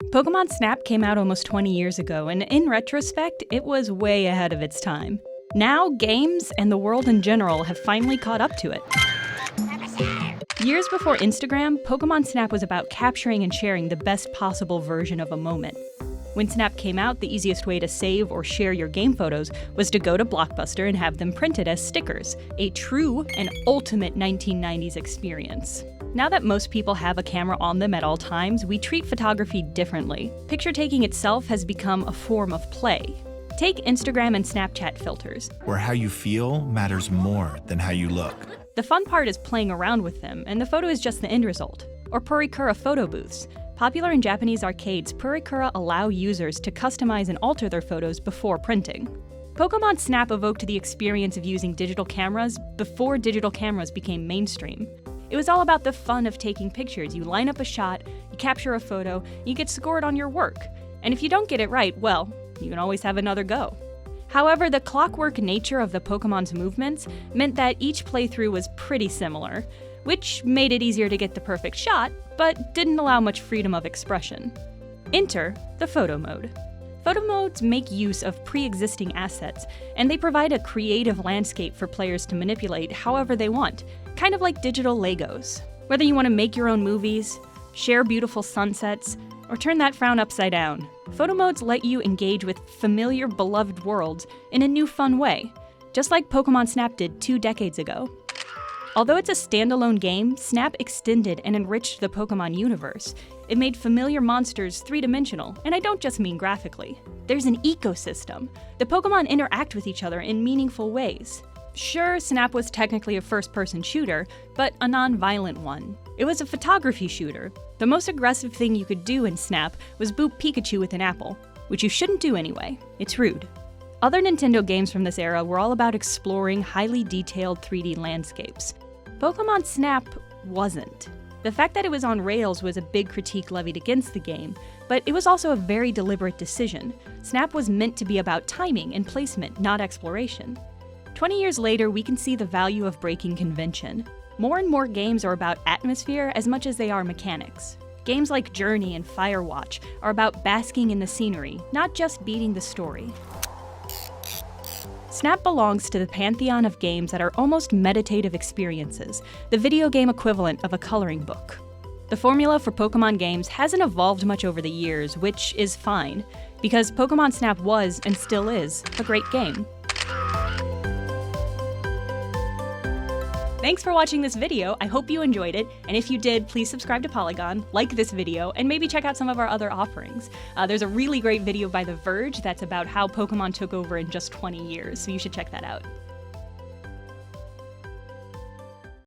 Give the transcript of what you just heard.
Pokemon Snap came out almost 20 years ago, and in retrospect, it was way ahead of its time. Now, games and the world in general have finally caught up to it. Years before Instagram, Pokemon Snap was about capturing and sharing the best possible version of a moment. When Snap came out, the easiest way to save or share your game photos was to go to Blockbuster and have them printed as stickers, a true and ultimate 1990s experience. Now that most people have a camera on them at all times, we treat photography differently. Picture taking itself has become a form of play. Take Instagram and Snapchat filters, where how you feel matters more than how you look. The fun part is playing around with them, and the photo is just the end result. Or Purikura photo booths. Popular in Japanese arcades, Purikura allow users to customize and alter their photos before printing. Pokemon Snap evoked the experience of using digital cameras before digital cameras became mainstream. It was all about the fun of taking pictures. You line up a shot, you capture a photo, you get scored on your work. And if you don't get it right, well, you can always have another go. However, the clockwork nature of the Pokemon's movements meant that each playthrough was pretty similar, which made it easier to get the perfect shot, but didn't allow much freedom of expression. Enter the photo mode. Photo modes make use of pre-existing assets, and they provide a creative landscape for players to manipulate however they want, kind of like digital Legos. Whether you want to make your own movies, share beautiful sunsets, or turn that frown upside down, photo modes let you engage with familiar, beloved worlds in a new fun way, just like Pokemon Snap did 2 decades ago. Although it's a standalone game, Snap extended and enriched the Pokemon universe. It made familiar monsters three-dimensional, and I don't just mean graphically. There's an ecosystem. The Pokemon interact with each other in meaningful ways. Sure, Snap was technically a first-person shooter, but a non-violent one. It was a photography shooter. The most aggressive thing you could do in Snap was boop Pikachu with an apple, which you shouldn't do anyway. It's rude. Other Nintendo games from this era were all about exploring highly detailed 3D landscapes. Pokemon Snap wasn't. The fact that it was on rails was a big critique levied against the game, but it was also a very deliberate decision. Snap was meant to be about timing and placement, not exploration. 20 years later, we can see the value of breaking convention. More and more games are about atmosphere as much as they are mechanics. Games like Journey and Firewatch are about basking in the scenery, not just beating the story. Snap belongs to the pantheon of games that are almost meditative experiences, the video game equivalent of a coloring book. The formula for Pokemon games hasn't evolved much over the years, which is fine, because Pokemon Snap was, and still is, a great game. Thanks for watching this video, I hope you enjoyed it, and if you did, please subscribe to Polygon, like this video, and maybe check out some of our other offerings. There's a really great video by The Verge that's about how Pokemon took over in just 20 years, so you should check that out.